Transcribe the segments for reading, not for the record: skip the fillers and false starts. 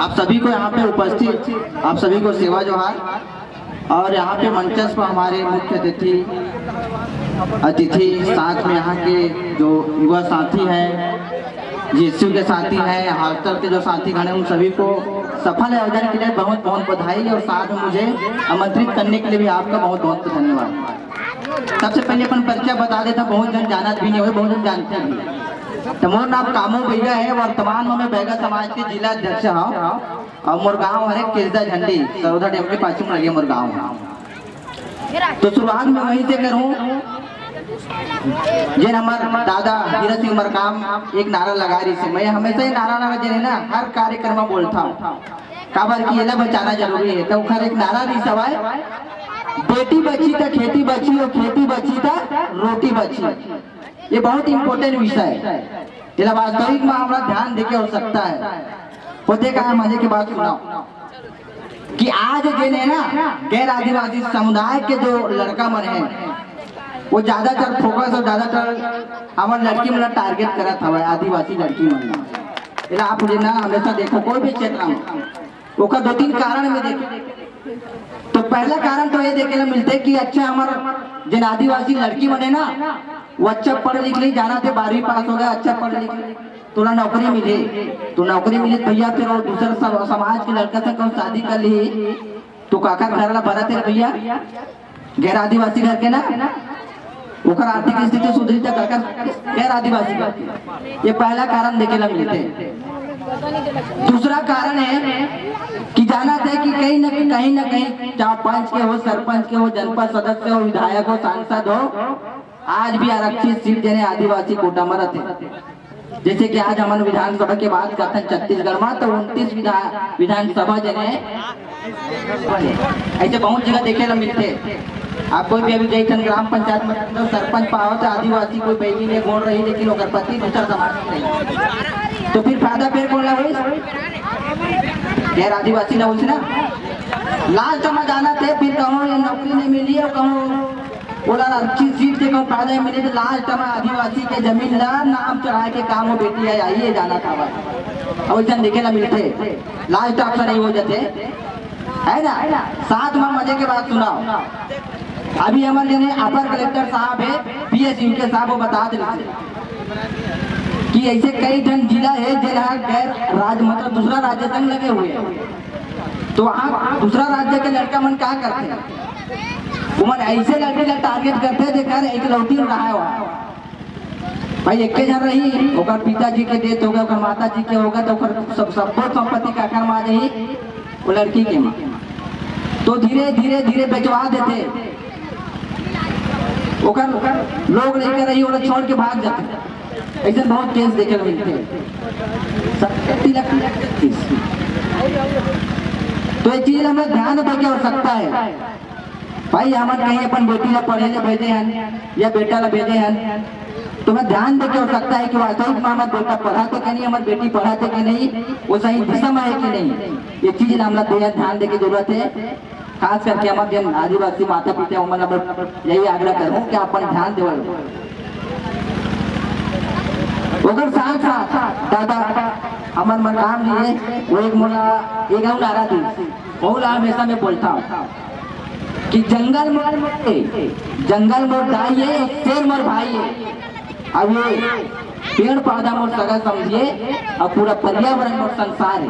आप सभी को यहाँ पे उपस्थित, आप सभी को सेवा जोहार। और यहाँ पे मंचस्थ हमारे मुख्य अतिथि साथ में यहाँ के जो युवा साथी हैं, जीएसयू के साथी हैं, हास्टल के जो साथी खड़े उन सभी को सफल आयोजन के लिए बहुत बहुत बधाई। और साथ में मुझे आमंत्रित करने के लिए भी आपका बहुत बहुत धन्यवाद। सबसे पहले अपन परिचय बता देता, बहुत जन जानत भी नहीं हुए, बहुत जन जानते भी। तो मोर नाम कामू भैया है, वर्तमान में मैं बैगा समाज के जिला अध्यक्ष हूँ और मोर गाँव है केसदा झंडी सरोदा डेम के पास में लगे मोर गाँव। तो शुरुआत में वहीं से करूँ जिन हमारे दादा हीरा सिंह मरकाम एक नारा लगा रही से, मैं हमेशा ही नारा नारा जे ना हर कार्यक्रम में बोलता हूँ काबर की एला बचाना जरूरी है। तो खैर एक नारा नहीं सवाए, बेटी बची तो खेती बची और खेती बची तो रोटी बची। ये बहुत इम्पोर्टेंट विषय है, ये वास्तविक में हमारा ध्यान देके हो सकता है। होते का मजे की बात सुनाओ कि आज जिन्हें ना गैर आदिवासी समुदाय के जो लड़का मन है वो ज्यादातर फोकस और ज्यादातर हमारे लड़की मन टारगेट करत हवा, आदिवासी लड़की मन। आप ना हमेशा देखो कोई भी क्षेत्र में ओका दो तीन कारण में देखे। तो पहला कारण तो ये देखे मिलते कि अच्छा हमारे जिन आदिवासी लड़की बने ना वो अच्छा पढ़ लिख ली, जाना थे 12वीं पास हो गया, अच्छा पढ़ लिख ली, तुला नौकरी मिले तो नौकरी मिली भैया, फिर और दूसरा समाज के लड़का से कौन शादी कर ली तो काका घर ला भरा थे भैया गैर आदिवासी घर के ना ओकर आर्थिक स्थिति सुधरी तक काका गैर आदिवासी का। ये पहला कारण देखे ला मिलते। दूसरा कारण है कि जाना थे कि कहीं न कहीं चाहे पंच के हो, सरपंच के हो, जनपद सदस्य हो, विधायक हो, सांसद हो, आज भी आरक्षित सीट जने आदिवासी कोटा में रहते। जैसे कि आज हमारे विधानसभा के बात करते हैं छत्तीसगढ़ में तो 29 विधानसभा जने ऐसे बहुत जगह देखे ला मिलते। आप कोई भी अभी गई ग्राम पंचायत में तो सरपंच पाओ तो आदिवासी कोई बेबी ने बोल रही, लेकिन ओकर पति दूसरा समाज में नहीं, तो फिर फायदा फिर कौन ला हुई गैर आदिवासी ना हुई ना। लास्ट में जाना थे फिर कहूँ नौकरी नहीं मिली और कहूँ बोला अच्छी सीट से कहूँ फायदा मिले तो लास्ट में आदिवासी के जमीन ला नाम चढ़ाए के काम हो बेटी है आइए जाना था और वैसा देखे ला मिलते। लास्ट ऑप्शन नहीं हो जाते है ना। साथ में मजे के बात सुनाओ, अभी हमारे जने अपर कलेक्टर साहब है PS उनके साहब वो बता देते कि ऐसे कई जन जिला है जिला गैर राज्य मतलब दूसरा राज्य संग लगे हुए हैं। तो वहाँ दूसरा राज्य के लड़का मन क्या करते हैं, उमर ऐसे लड़के का टारगेट करते हैं जेकर एक लौटी रहा है भाई एक जन रही ओकर पिताजी के डेथ हो गया, ओकर माता जी के होगा तो सब संपत्ति का कर्म आ जाही वो लड़की के माँ, तो धीरे धीरे धीरे बेचवा देते ओकर लोग लेकर रही और छोड़ के भाग जाते। ऐसे बहुत केस देखे मिलते। तो ये चीज हमें ध्यान देके हो सकता है भाई, हमारे कहीं अपन बेटी ला पढ़े ले भेजे हैं या बेटा ला भेजे हैं तो मैं ध्यान देके हो सकता है कि वास्तविक में हमारा बेटा पढ़ाते कि नहीं, हमारी बेटी पढ़ाते कि नहीं, वो सही दिशा में है कि नहीं। ये चीज हम ध्यान देके जरूरत है। खास करके हमारे आदिवासी माता पिता हमारा यही आग्रह करूँ कि अपन ध्यान देव। अगर साथ साथ दादा हमारे मकाम लिए वो एक मोला एक नारा दी बहुत हमेशा में बोलता हूँ कि जंगल मोर दाई है, शेर मोर भाई है। अब ये पेड़ पौधा मोर सगा समझिए और पूरा पर्यावरण मोर संसार है।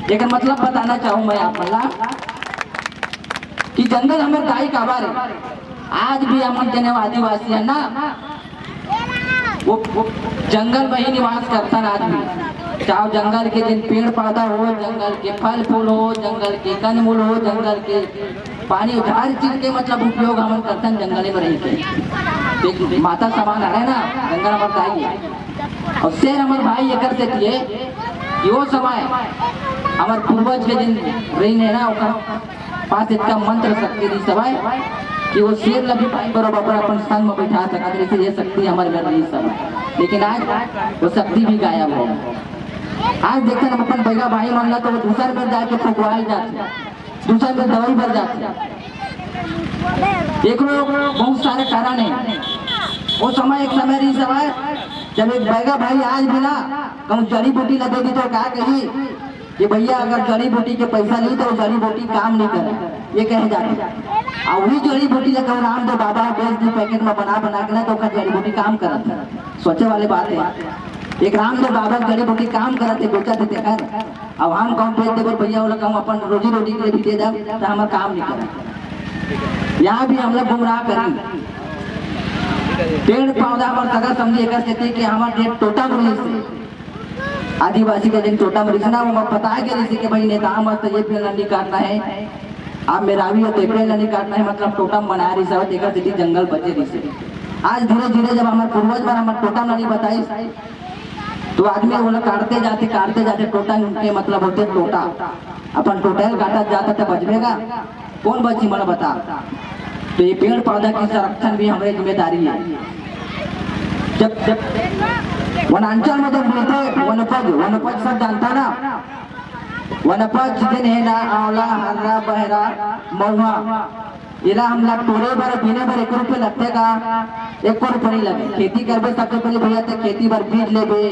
लेकिन मतलब बताना चाहूँ मैं आप कि जंगल हमें दाई काबर है। आज भी हम जने आदिवासी है ना वो जंगल में ही निवास करता है। आज भी चाहे जंगल के जिन पेड़ पौधा हो, जंगल के फल फूल हो, जंगल के कंदमूल हो, जंगल के पानी हर चीज के मतलब उपयोग हम करते हैं जंगल में रह के। माता समान है ना जंगल हमारे दाई है और शेर हमारे भाई एक देती है कि वो समय हमारे पूर्वज के जिन रही है ना पास इतना मंत्र शक्ति दी सवाई कि वो शेर लगी पाई बराबर अपन संग में बैठा सका, जैसे ये शक्ति हमारे घर रही सब। लेकिन आज वो शक्ति भी गायब हो। आज देखते हैं अपन बैगा भाई मान ला तो वो दूसरे पर जाके फुकवाई जाते, दूसरे पर दवाई भर जाते। एक बहुत सारे कारण है। वो समय एक समय रही समय जब एक बैगा भाई आज भी ना कहूँ जड़ी बूटी लगेगी तो क्या कही कि भैया अगर जड़ी बूटी के पैसा ली तो जड़ी बूटी काम नहीं करे, ये कहे जाते। और वही जड़ी बूटी लेकर रामदेव बाबा बेच दी पैकेट में बना बना के ना तो जड़ी बूटी काम करत है। सोचे वाले बात है, एक रामदेव बाबा जड़ी बूटी काम करते बेचा देते कर, अब हम कौन बेच देते भैया वाला काम अपन रोजी रोटी के लिए भी दे दे तो हमारा काम नहीं करे। यहाँ भी हम लोग गुमराह करें। पेड़ पौधा हमारे सगा समझी एक कहते कि हमारे टोटा मरीज से आदिवासी का दिन टोटा मरीज ना वो बताया गया जैसे कि भाई नेता मत ये पेड़ नहीं काटना है, आप मेरा भी हो तो पेड़ नहीं काटना है, मतलब टोटा बना रही सब देखा सीधी जंगल बचे रही से। आज धीरे धीरे जब हमारे पूर्वज बार हमारे टोटा नहीं बताई तो आदमी वो लोग काटते जाते टोटा के मतलब होते टोटा, अपन टोटा काटा जाता था बचवेगा कौन बची मन बता। तो ये पेड़ पौधा की संरक्षण भी हमारी जिम्मेदारी है। जब वनांचल में जब मिलते वनोपज सब जानता ना, वनोपज दिन है ना आंवला हर्रा बहरा महुआ इला हम लोग तोड़े भर पीने भर 1 रुपये लगते का, 1 रुपये नहीं लगे। खेती करबे सबसे पहले भैया तो खेती भर बीज लेबे,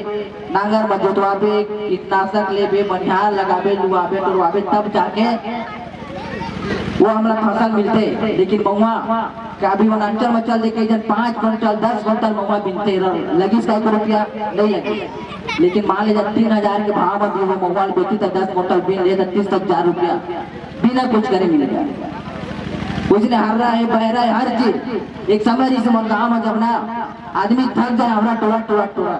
नांगर में जोतवाबे, कीटनाशक लेबे, बनिहार लगाबे, लुआबे टुरवाबे तब जाके वो हमारा फसल मिलते। लेकिन महुआ का अभी वनांचल में चल देखे 5 क्विंटल 10 क्विंटल महुआ बिनते लगी 100 रुपया नहीं लगे। लेकिन मान लीजिए 3000 के भाव में भी वो महुआ बेची तो 10 क्विंटल बिन ले 30,000 रुपया बिना कुछ करे मिलेगा। उसने हर रहा है बह रहा है हर चीज। एक समय जिसे गाँव में जब ना आदमी थक जाए हमारा टोरा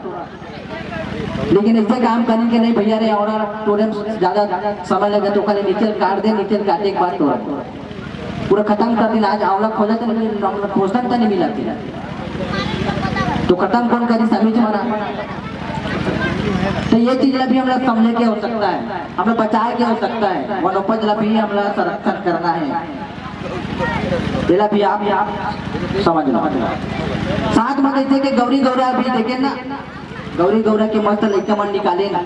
लेकिन ऐसे काम करने के नहीं भैया रे और टोरे ज्यादा समय लगे तो खाली नीचे काट काटे एक बार टोरा पूरा खत्म कर देना। आज आंवला खोजा तो नहीं पोषण तो नहीं मिला तो खत्म कौन करी समझ मना। तो ये चीज भी हम लोग समझे के हो सकता है, हम लोग बचाए के हो सकता है, वनोपज भी हम लोग संरक्षण करना है। दिला भी आप समझ लो। साथ में कहते कि गौरी गौरा भी देखे ना, गौरी गौरा के मस्त लड़का मन निकाले ना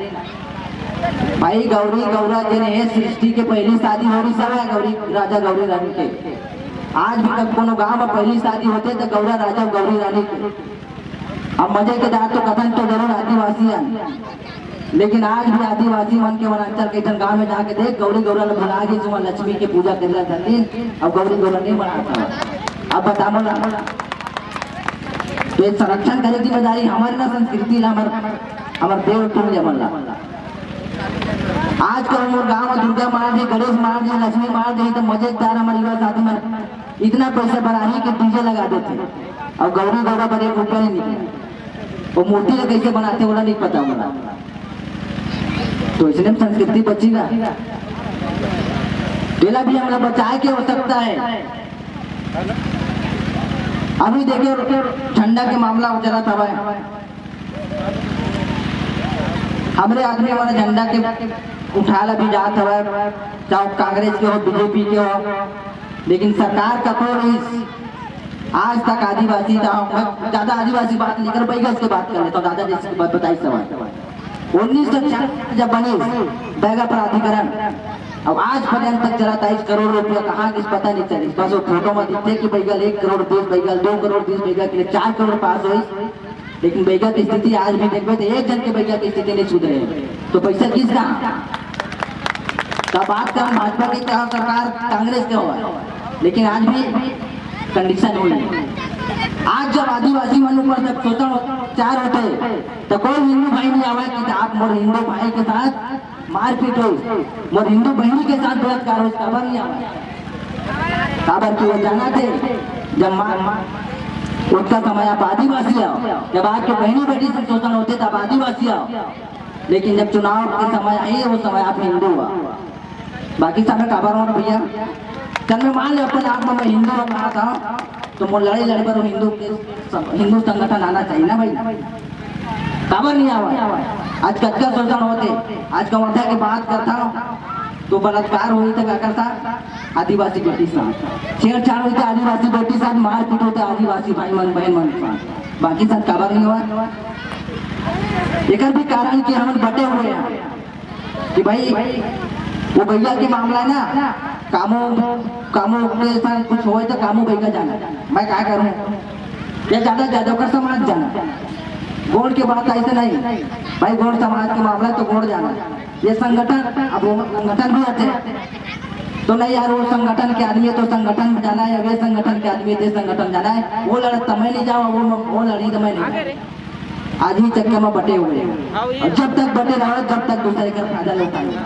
भाई। गौरी गौरा जो है सृष्टि के पहली शादी हो रही सब है गौरी राजा गौरी रानी के। आज भी कब कोनो गांव में पहली शादी होते तो गौरा राजा गौरी रानी के। अब मजे के दार तो कथन तो जरूर आदिवासी है, लेकिन आज भी आदिवासी मन के वनांचल के गांव में जाके देख गौरी गौरा ने भुला गई जो लक्ष्मी की पूजा करला जाती अब गौरी गौरा नहीं बनाता। अब बता बोला तो एक संरक्षण करे जिम्मेदारी हमारी ना, संस्कृति ना हमारे देव तुम जमला। आज कल मोर गाँव में दुर्गा मार दी, गणेश मार दी, लक्ष्मी मार दी तो मजेदार हमारी साथी में इतना पैसा बढ़ाई कि डीजे लगा देते और गौरी गौरा पर 1 रुपया नहीं निकले। वो मूर्ति का कैसे बनाते बोला नहीं पता बोला। तो इसलिए संस्कृति बचेगा, बेला भी हमारा बचाए के हो सकता है। अभी देखिए ठंडा के मामला चला था भाई, हमारे आदमी हमारे झंडा के उठाला भी जात है, चाहे कांग्रेस के हो बीजेपी के हो, लेकिन सरकार का कोई आज तक आदिवासी ज्यादा आदिवासी बात नहीं कर बैगस की बात कर लेता हूँ। दादा जैसे बताई सवाल 1904 जब बनी बैगा प्राधिकरण, अब आज पर्यंत तक चला 23 करोड़ रुपया कहाँ किस पता नहीं चली। बस वो फोटो में दिखते कि bagel 1 crore 20 bagel 2 crore 20 bagel के लिए 4 करोड़ पास हुई, लेकिन बैगा की स्थिति आज भी देखते तो 1 जन के बैगा की स्थिति नहीं सुधरे। तो पैसा किसका बात कर भाजपा के क्या सरकार कांग्रेस के हुआ, लेकिन आज भी कंडीशन हुई। आज जब आदिवासी मन पर जब शोषण 4 होते तो कोई हिंदू भाई नहीं आवा कि आप मोर हिंदू भाई के साथ मारपीट हो, मोर हिंदू बहनी के साथ बलात्कार हो, खबर नहीं आवा। खबर की वो जाना थे जब उसका समय आप आदिवासी आओ, जब आपके बहनी बेटी से शोषण होते तब आदिवासी आओ, लेकिन जब चुनाव के समय आई वो समय आप हिंदू हुआ। बाकी समय खबर हो भैया चल मैं मान लो अपने आप में मैं हिंदू रहा था तो मोर लड़ाई लड़े पर हिंदू संगठन आना चाहिए ना भाई। खबर नहीं आवा। आज कच्चा शोषण होते, आज कवर्धा की बात करता हूँ तो बलात्कार हुई तो क्या करता आदिवासी बेटी साथ छेड़छाड़ हुई थी, आदिवासी बेटी साथ मारपीट होते आदिवासी भाई मन बहन मन साथ, बाकी साथ खबर नहीं हुआ। एक भी कारण कि हम बटे हुए हैं कि भाई वो भैया के मामला ना कामों के साथ कुछ हो तो कामों भैया जाना, मैं क्या करूँ या ज्यादा कर समाज जाना, गोड़ के बात ऐसे नहीं भाई, गोड़ समाज के मामला तो गोड़ जाना, ये संगठन, अब वो संगठन भी आते हैं तो नहीं यार, वो संगठन के आदमी तो संगठन में जाना है, वे संगठन के आदमी थे संगठन जाना है, वो लड़ा तो मैं नहीं जाऊँ, वो लड़ी तो मैं नहीं। आज ही चक्कर में बटे हुए और जब तक बटे रहो जब तक दूसरे का फायदा नहीं उठाएंगे।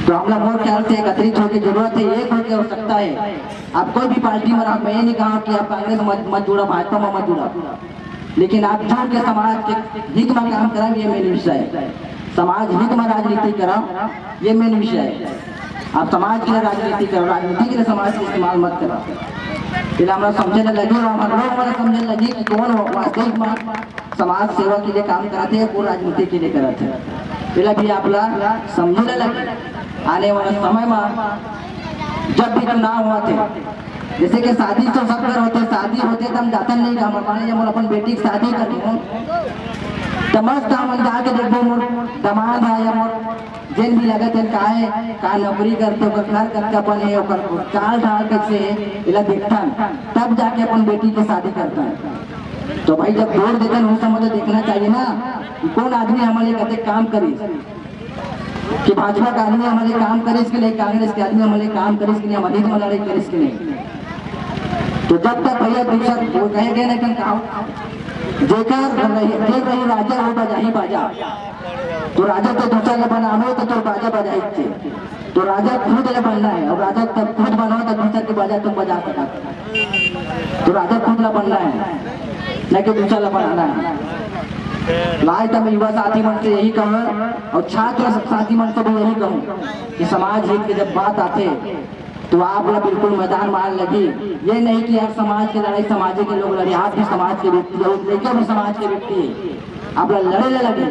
तो हम लोग मोर ख्याल से एकत्रित होकर जरूरत है, एक होकर हो सकता है। आप कोई भी पार्टी में आप, मैं ये नहीं कहा कि आप कांग्रेस मत जुड़ा, भाजपा में मत जुड़ा, लेकिन आप जोड़ के समाज के हित में काम करा, ये मेन विषय है। समाज हित में राजनीति करा, ये मेन विषय है। आप समाज के लिए राजनीति करो, राजनीति के लिए समाज का इस्तेमाल मत करो। फिर हमारा समझने लगे और हमारा समझने लगी कि कौन वास्तविक में समाज सेवा के लिए काम कराते हैं, कौन राजनीति के लिए कराते हैं। फिर अभी आप समझने लगे आने वाले समय में जब भी चुनाव हुआ थे, जैसे कि शादी तो सब कर होते, शादी होते तो हम जाते नहीं, हमारे जब अपन बेटी की शादी करते तो मस्त हम जाके देखो मोर दमाद है या मोर जिन भी लगत है का नौकरी करते हो, घर करके अपन है, चाल ढाल कैसे इला देखता, तब जाके अपन बेटी की शादी करता है। तो भाई जब वोट देते हैं उस समय तो देखना चाहिए ना कि कौन आदमी हमारे कहते काम करे, कि भाजपा का आदमी हमारे काम करे इसके लिए, कांग्रेस के आदमी हमारे काम करे इसके लिए, हमारी लड़ाई करे इसके लिए। तो जब तक भैया दूसरा वो कहेंगे ना कि जेकर राजा हो बजा ही बाजा, तो राजा तो दूसरा के बनाओ तो बाजा बजाई थे, तो राजा खुद ले बनना है, और राजा तब खुद बनाओ तो दूसरा के बाजा तुम बजा सका, तो राजा खुद ला बनना है, न कि दूसरा ला बनाना है। लाए तब युवा साथी मन से यही कहूँ और छात्र साथी मन से भी यही कहूँ कि समाज हित की जब बात आते तो आप लोग बिल्कुल मैदान मार लगी। ये नहीं कि यार समाज की लड़ाई समाज के लोग लड़े, आप भी समाज के व्यक्ति, लेकर भी समाज के व्यक्ति आप लोग लड़े लगे।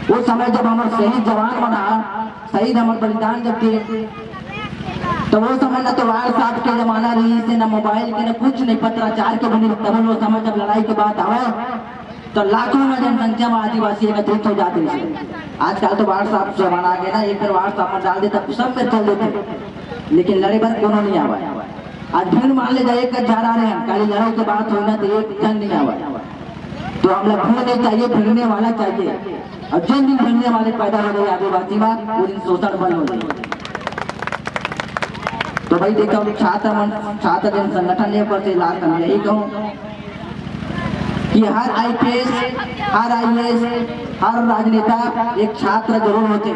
वो समय जब हमारे शहीद जवान बना, शहीद हमारे बलिदान जब थे, तो वो समय न तो व्हाट्सएप के जमाना रही से, न मोबाइल के, न कुछ नहीं, पत्राचार के बनी। तब वो समय जब लड़ाई की बात आवे तो लाखों में जनसंख्या में आदिवासी एकत्रित हो जाते हैं। आजकल तो व्हाट्सएप जमाना आ गया ना, एक बार व्हाट्सएप में डाल देता सब में चल देते, लेकिन लड़े बार कोनो नहीं आवा। आज भीड़ मान ले जाए एक जा रहे हैं, काली लड़ाई की बात होना तो एक जन नहीं आवा। तो हम लोग भीड़ नहीं चाहिए, भिड़ने वाला चाहिए, और जिन दिन भिड़ने वाले पैदा हो गए आदिवासी में, वो दिन शोषण बंद हो जाए। तो भाई देखो छात्र जन संगठन लेकर से लाल कर यही कहूँ कि हर आईपीएस, हर आईएएस, हर राजनेता एक छात्र जरूर होते,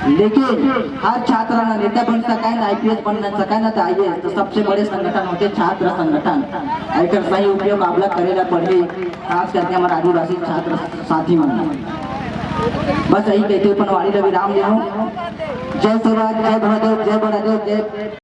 लेकिन हर छात्र ना नेता बन सका है, ना आईपीएस बन सका, ना तो आईएएस। तो सबसे बड़े संगठन होते छात्र संगठन, एक सही उपयोग आप लोग करेगा पढ़े, खास करके हमारे आदिवासी छात्र साथी मन। बस यही कहते पनवाड़ी रवि राम जी हूँ। जय शिवराज, जय भोलादेव, जय बड़ादेव, जय